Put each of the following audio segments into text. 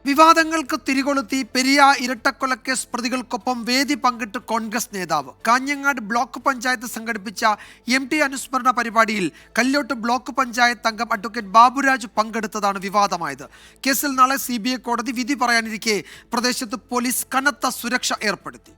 വിവാദങ്ങൾക്ക് തിരികൊളുത്തി പെരിയ ഇരട്ടക്കൊലക്കേസ് പ്രതികൾക്കൊപ്പം വേദി പങ്കിട്ട് കോൺഗ്രസ് നേതാവ്. കാഞ്ഞങ്ങാട് ബ്ലോക്ക് പഞ്ചായത്ത് സംഘടിപ്പിച്ച MT അനുസ്മരണ പരിപാടിയിൽ കല്യോട്ട് ബ്ലോക്ക് പഞ്ചായത്ത് അംഗം അഡ്വക്കേറ്റ് ബാബുരാജ് പങ്കെടുത്തതാണ് വിവാദമായത്. കേസിൽ നാളെ CBI കോടതി വിധി പറയാനിരിക്കെ പ്രദേശത്ത് പോലീസ് കനത്ത സുരക്ഷ ഏർപ്പെടുത്തി.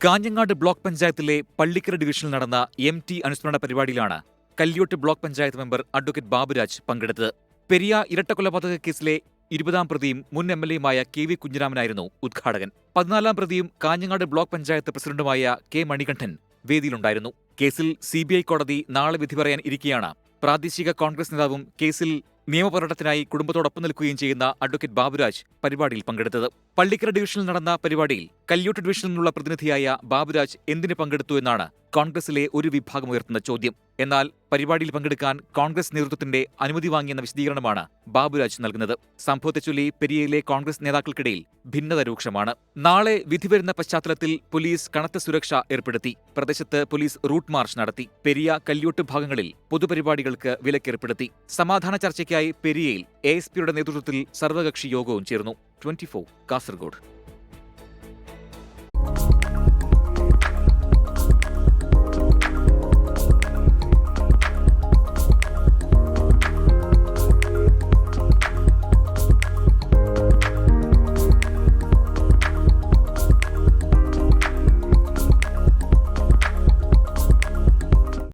കാഞ്ഞങ്ങാട് ബ്ലോക്ക് പഞ്ചായത്തിലെ പള്ളിക്കര ഡിവിഷനിൽ നടന്ന MT അനുസ്മരണ പരിപാടിയിലാണ് Kalliyot block panchayat member advocate Baburaj പങ്കെടുത്തത്. പെരിയ ഇരട്ടക്കൊലപാതക കേസിലെ 20-ാം പ്രതിയും മുൻ MLA-യുമായ KV കുഞ്ഞിരാമനായിരുന്നു ഉദ്ഘാടകൻ. 14-ാം പ്രതിയും കാഞ്ഞങ്ങാട് ബ്ലോക്ക് പഞ്ചായത്ത് പ്രസിഡന്റുമായ K മണികണ്ഠൻ വേദിയിലുണ്ടായിരുന്നു. കേസിൽ CBI കോടതി നാളെ വിധി പറയാൻ ഇരിക്കെയാണ് പ്രാദേശിക കോൺഗ്രസ് നേതാവും കേസിൽ നിയമപോരാട്ടത്തിനായി കുടുംബത്തോടൊപ്പം നിൽക്കുകയും ചെയ്യുന്ന അഡ്വക്കേറ്റ് ബാബുരാജ് പരിപാടിയിൽ പങ്കെടുത്തത്. പള്ളിക്കര ഡിവിഷനിൽ നടന്ന പരിപാടിയിൽ കല്യോട്ട് ഡിവിഷനിൽ നിന്നുള്ള പ്രതിനിധിയായ ബാബുരാജ് എന്തിന് പങ്കെടുത്തു എന്നാണ് കോൺഗ്രസിലെ ഒരു വിഭാഗം ഉയർത്തുന്ന ചോദ്യം. എന്നാൽ പരിപാടിയിൽ പങ്കെടുക്കാൻ കോൺഗ്രസ് നേതൃത്വത്തിന്റെ അനുമതി വാങ്ങിയെന്ന വിശദീകരണമാണ് ബാബുരാജ് നൽകുന്നത്. സംഭവത്തെച്ചൊല്ലി പെരിയയിലെ കോൺഗ്രസ് നേതാക്കൾക്കിടയിൽ ഭിന്നത രൂക്ഷമാണ്. നാളെ വിധി വരുന്ന പശ്ചാത്തലത്തിൽ പോലീസ് കനത്ത സുരക്ഷ ഏർപ്പെടുത്തി. പ്രദേശത്ത് പോലീസ് റൂട്ട് മാർച്ച് നടത്തി. പെരിയ കല്യോട്ട് ഭാഗങ്ങളിൽ പൊതുപരിപാടികൾക്ക് വിലക്കേർപ്പെടുത്തി. സമാധാന ചർച്ചയ്ക്കായി പെരിയയിൽ ASPയുടെ നേതൃത്വത്തിൽ സർവകക്ഷി യോഗവും ചേർന്നു. 24 കാസർഗോഡ്.